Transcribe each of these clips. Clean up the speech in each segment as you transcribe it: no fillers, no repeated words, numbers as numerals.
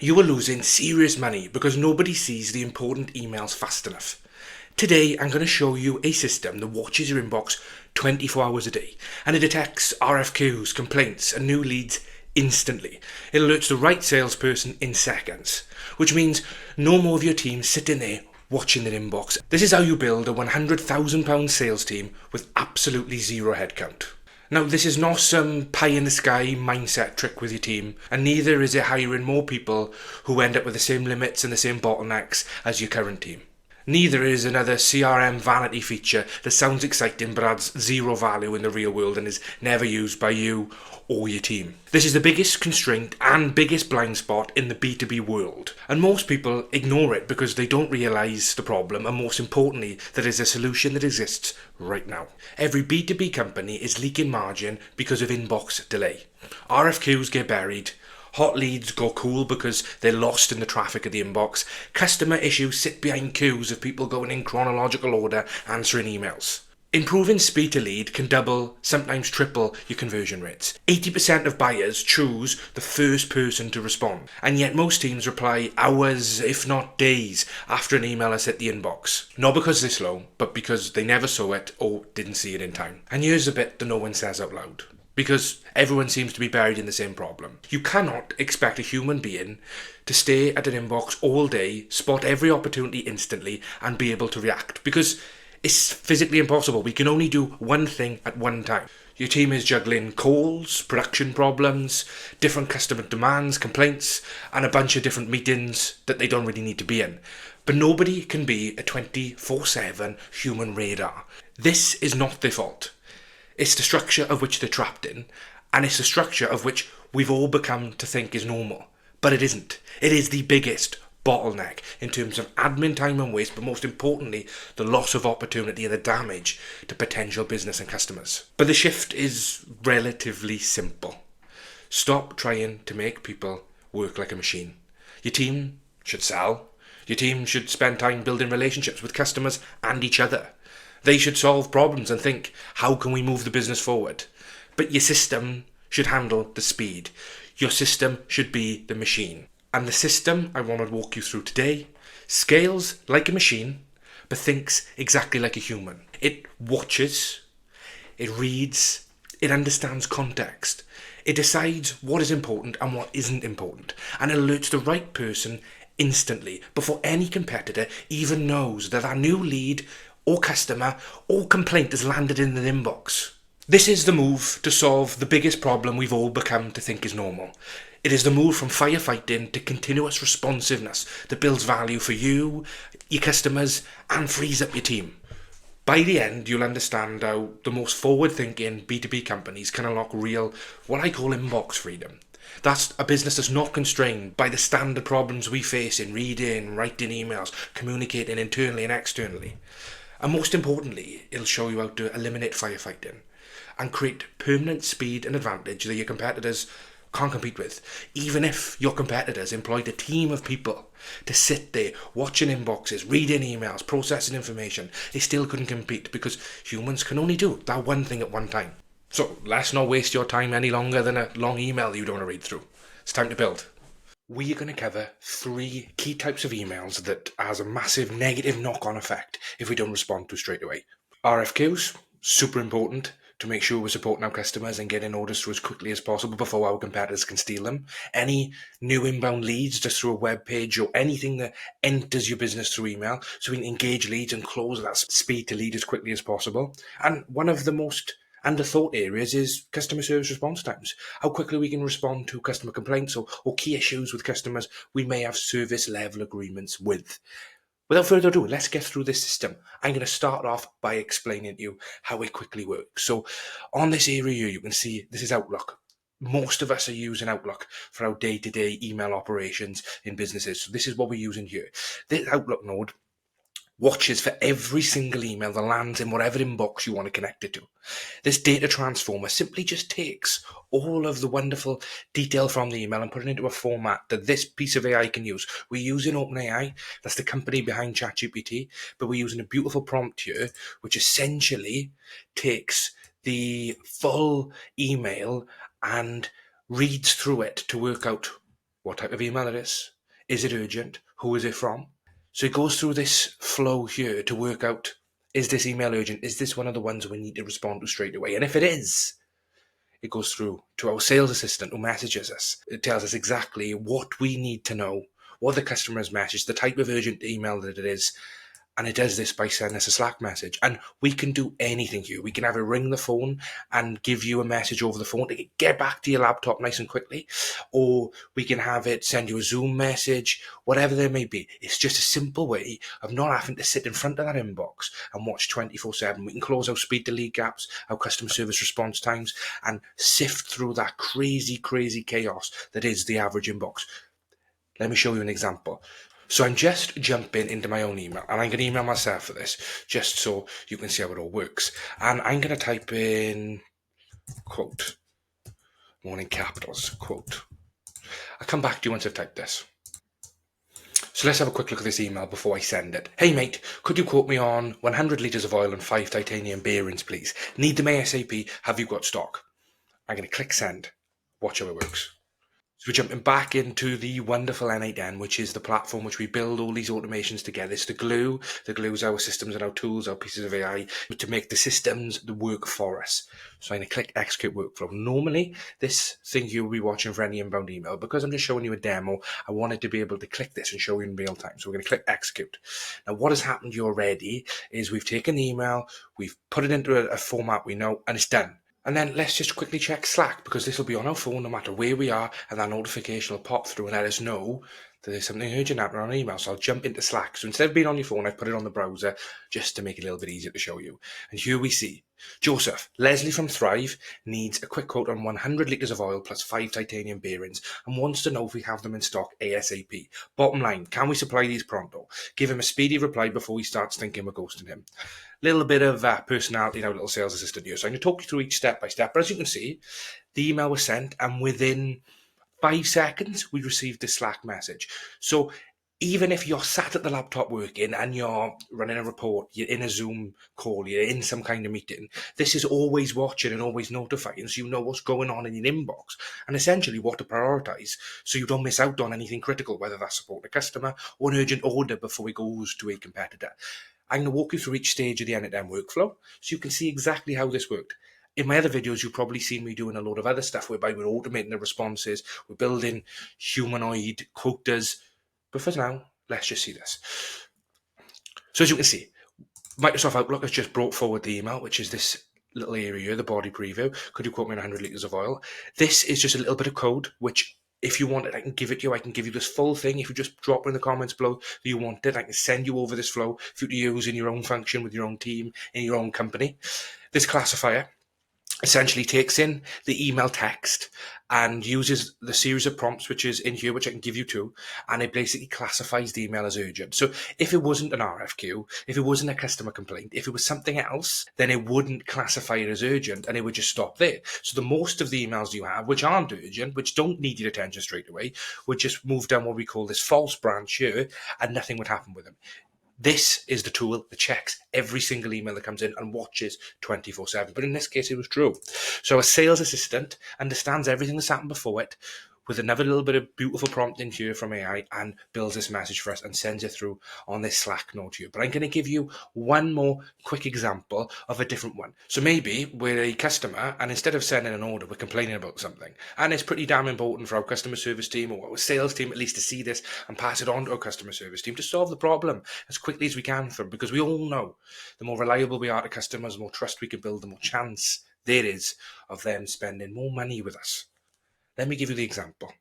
You are losing serious money because nobody sees the important emails fast enough. Today, I'm going to show you a system that watches your inbox 24 hours a day and it detects RFQs, complaints, and new leads instantly. It alerts the right salesperson in seconds, which means no more of your team sitting there watching their inbox. This is how you build a £100,000 sales team with absolutely zero headcount. Now, this is not some pie in the sky mindset trick with your team, and neither is it hiring more people who end up with the same limits and the same bottlenecks as your current team. Neither is another CRM vanity feature that sounds exciting but adds zero value in the real world and is never used by you or your team. This is the biggest constraint and biggest blind spot in the B2B world, and most people ignore it because they don't realise the problem, and most importantly, that is a solution that exists right now. Every B2B company is leaking margin because of inbox delay. RFQs get buried. Hot leads go cool because they're lost in the traffic of the inbox. Customer issues sit behind queues of people going in chronological order answering emails. Improving speed to lead can double, sometimes triple, your conversion rates. 80% of buyers choose the first person to respond, and yet most teams reply hours, if not days, after an email has hit the inbox. Not because they're slow, but because they never saw it or didn't see it in time. And here's the bit that no one says out loud, because everyone seems to be buried in the same problem. You cannot expect a human being to stay at an inbox all day, spot every opportunity instantly, and be able to react, because it's physically impossible. We can only do one thing at one time. Your team is juggling calls, production problems, different customer demands, complaints, and a bunch of different meetings that they don't really need to be in. But nobody can be a 24/7 human radar. This is not their fault. It's the structure of which they're trapped in, and it's the structure of which we've all become to think is normal. But it isn't. It is the biggest bottleneck in terms of admin time and waste, but most importantly, the loss of opportunity and the damage to potential business and customers. But the shift is relatively simple. Stop trying to make people work like a machine. Your team should sell. Your team should spend time building relationships with customers and each other. They should solve problems and think, how can we move the business forward? But your system should handle the speed. Your system should be the machine. And the system I want to walk you through today scales like a machine, but thinks exactly like a human. It watches, it reads, it understands context. It decides what is important and what isn't important, and it alerts the right person instantly before any competitor even knows that that new lead or customer or complaint has landed in the inbox. This is the move to solve the biggest problem we've all become to think is normal. It is the move from firefighting to continuous responsiveness that builds value for you, your customers, and frees up your team. By the end, you'll understand how the most forward-thinking B2B companies can unlock real, what I call inbox freedom. That's a business that's not constrained by the standard problems we face in reading, writing emails, communicating internally and externally. And most importantly, it'll show you how to eliminate firefighting and create permanent speed and advantage that your competitors can't compete with. Even if your competitors employed a team of people to sit there watching inboxes, reading emails, processing information, they still couldn't compete because humans can only do that one thing at one time. So let's not waste your time any longer than a long email you don't want to read through. It's time to build. We are going to cover 3 key types of emails that has a massive negative knock-on effect if we don't respond to straight away. RFQs, super important to make sure we're supporting our customers and getting orders through as quickly as possible before our competitors can steal them. Any new inbound leads just through a web page or anything that enters your business through email, so we can engage leads and close that speed to lead as quickly as possible. And one of the most underthought areas is customer service response times. How quickly we can respond to customer complaints or key issues with customers we may have service level agreements with. Without further ado, let's get through this system. I'm going to start off by explaining to you how it quickly works. So on this area here, you can see this is Outlook. Most of us are using Outlook for our day-to-day email operations in businesses. So this is what we're using here. This Outlook node watches for every single email that lands in whatever inbox you want to connect it to. This data transformer simply just takes all of the wonderful detail from the email and put it into a format that this piece of AI can use. We're using OpenAI, that's the company behind ChatGPT, but we're using a beautiful prompt here, which essentially takes the full email and reads through it to work out what type of email it is it urgent, who is it from. So it goes through this flow here to work out, is this email urgent, is this one of the ones we need to respond to straight away, and if it is, it goes through to our sales assistant who messages us. It tells us exactly what we need to know, what the customer's message, the type of urgent email that it is, and it does this by sending us a Slack message. And we can do anything here. We can have it ring the phone and give you a message over the phone to get back to your laptop nice and quickly. Or we can have it send you a Zoom message, whatever there may be. It's just a simple way of not having to sit in front of that inbox and watch 24/7. We can close our speed to lead gaps, our customer service response times, and sift through that crazy chaos that is the average inbox. Let me show you an example. So I'm just jumping into my own email, and I'm going to email myself for this, just so you can see how it all works. And I'm going to type in quote, more in capitals, quote. I'll come back to you once I've typed this. So let's have a quick look at this email before I send it. Hey mate, could you quote me on 100 litres of oil and 5 titanium bearings, please? Need them ASAP. Have you got stock? I'm going to click send. Watch how it works. So we're jumping back into the wonderful N8N, which is the platform which we build all these automations together. It's the glue that glues our systems and our tools, our pieces of AI, to make the systems work for us. So I'm going to click execute workflow. Normally, this thing you'll be watching for any inbound email, because I'm just showing you a demo, I wanted to be able to click this and show you in real time. So we're going to click execute. Now, what has happened here already is we've taken the email, we've put it into a format we know, and it's done. And then let's just quickly check Slack, because this will be on our phone no matter where we are, and that notification will pop through and let us know that there's something urgent happening on email. So I'll jump into Slack. So instead of being on your phone, I've put it on the browser just to make it a little bit easier to show you. And here we see Joseph, Leslie from Thrive needs a quick quote on 100 litres of oil plus 5 titanium bearings and wants to know if we have them in stock ASAP. Bottom line, can we supply these pronto? Give him a speedy reply before he starts thinking we're ghosting him. Little bit of personality in our little sales assistant here. So I'm going to talk you through each step by step. But as you can see, the email was sent, and within 5 seconds, we received the Slack message. So even if you're sat at the laptop working and you're running a report, you're in a Zoom call, you're in some kind of meeting, this is always watching and always notifying, so you know what's going on in your inbox and essentially what to prioritize so you don't miss out on anything critical, whether that's support a customer or an urgent order before it goes to a competitor. I'm going to walk you through each stage of the N8N workflow so you can see exactly how this worked. In my other videos, you've probably seen me doing a lot of other stuff whereby we're automating the responses, we're building humanoid quotas. But for now, let's just see this. So as you can see, Microsoft Outlook has just brought forward the email, which is this little area here, the body preview. Could you quote me on 100 litres of oil? This is just a little bit of code, which if you want it, I can give it to you. I can give you this full thing. If you just drop in the comments below that you want it, I can send you over this flow for you to use in your own function with your own team, in your own company. This classifier essentially takes in the email text and uses the series of prompts which is in here, which I can give you too, and it basically classifies the email as urgent. So if it wasn't an RFQ, if it wasn't a customer complaint, if it was something else, then it wouldn't classify it as urgent and it would just stop there. So the most of the emails you have, which aren't urgent, which don't need your attention straight away, would just move down what we call this false branch here and nothing would happen with them. This is the tool that checks every single email that comes in and watches 24/7. But in this case, it was true. So a sales assistant understands everything that's happened before it with another little bit of beautiful prompt in here from AI and builds this message for us and sends it through on this Slack note here. But I'm going to give you one more quick example of a different one. So maybe we're a customer and instead of sending an order, we're complaining about something. And it's pretty damn important for our customer service team or our sales team at least to see this and pass it on to our customer service team to solve the problem as quickly as we can for them. Because we all know the more reliable we are to customers, the more trust we can build, the more chance there is of them spending more money with us. Let me give you the example.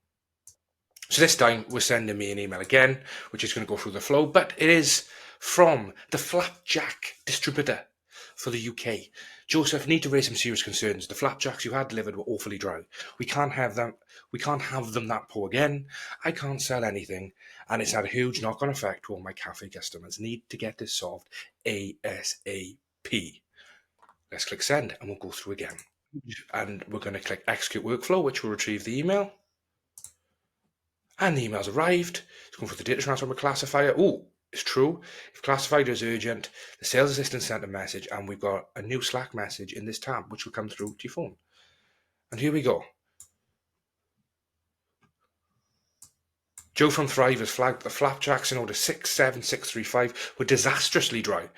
So this time we're sending me an email again, which is going to go through the flow, but it is from the Flapjack distributor for the UK. Joseph, need to raise some serious concerns. The flapjacks you had delivered were awfully dry. We can't have them. We can't have them that poor again. I can't sell anything, and it's had a huge knock-on effect to all my cafe customers. Need to get this solved ASAP. Let's click send, and we'll go through again. And we're going to click execute workflow, which will retrieve the email. And the email's arrived. It's going for the data transfer classifier. Oh, it's true. If classified as urgent, the sales assistant sent a message, and we've got a new Slack message in this tab, which will come through to your phone. And here we go. Joe from Thrive has flagged the flapjacks in order 67635 were disastrously dry.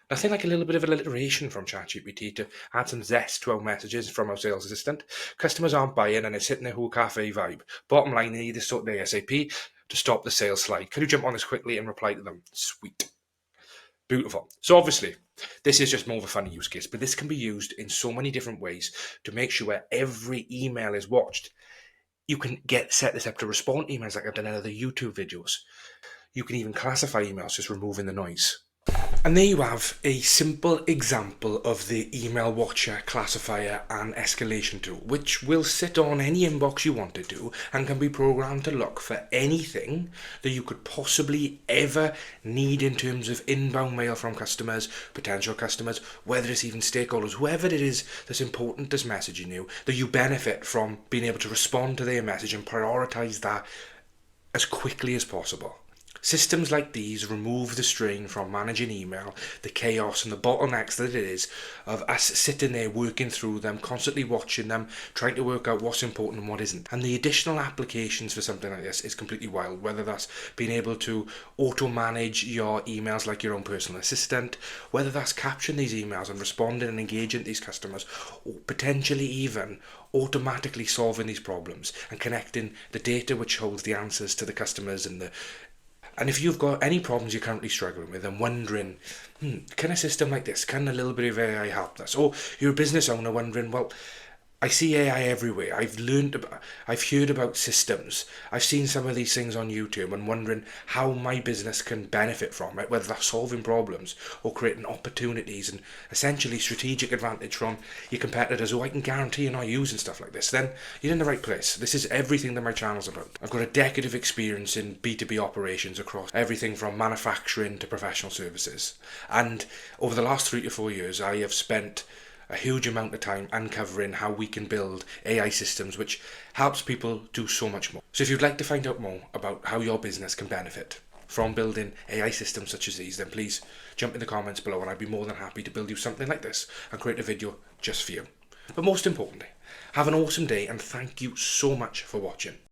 Nothing like a little bit of alliteration from ChatGPT to add some zest to our messages from our sales assistant. Customers aren't buying and it's hitting their whole cafe vibe. Bottom line, they need to sort the ASAP to stop the sales slide. Can you jump on this quickly and reply to them? Sweet. Beautiful. So obviously, this is just more of a funny use case, but this can be used in so many different ways to make sure every email is watched. You can set this up to respond emails like I've done in other YouTube videos. You can even classify emails, just removing the noise. And there you have a simple example of the email watcher, classifier and escalation tool, which will sit on any inbox you want to do and can be programmed to look for anything that you could possibly ever need in terms of inbound mail from customers, potential customers, whether it's even stakeholders, whoever it is that's important that's messaging you, that you benefit from being able to respond to their message and prioritize that as quickly as possible. Systems like these remove the strain from managing email, the chaos and the bottlenecks that it is of us sitting there working through them, constantly watching them, trying to work out what's important and what isn't. And the additional applications for something like this is completely wild, whether that's being able to auto-manage your emails like your own personal assistant, whether that's capturing these emails and responding and engaging these customers, or potentially even automatically solving these problems and connecting the data which holds the answers to the customers and if you've got any problems you're currently struggling with and wondering, can a system like this, can a little bit of AI help us? Or you're a business owner wondering, well, I see AI everywhere. I've heard about systems. I've seen some of these things on YouTube and wondering how my business can benefit from it, whether that's solving problems or creating opportunities and essentially strategic advantage from your competitors who I can guarantee are not using stuff like this. Then you're in the right place. This is everything that my channel's about. I've got a decade of experience in B2B operations across everything from manufacturing to professional services. And over the last 3 to 4 years, I have spent a huge amount of time uncovering how we can build AI systems which helps people do so much more. So if you'd like to find out more about how your business can benefit from building AI systems such as these, then please jump in the comments below and I'd be more than happy to build you something like this and create a video just for you. But most importantly, have an awesome day and thank you so much for watching.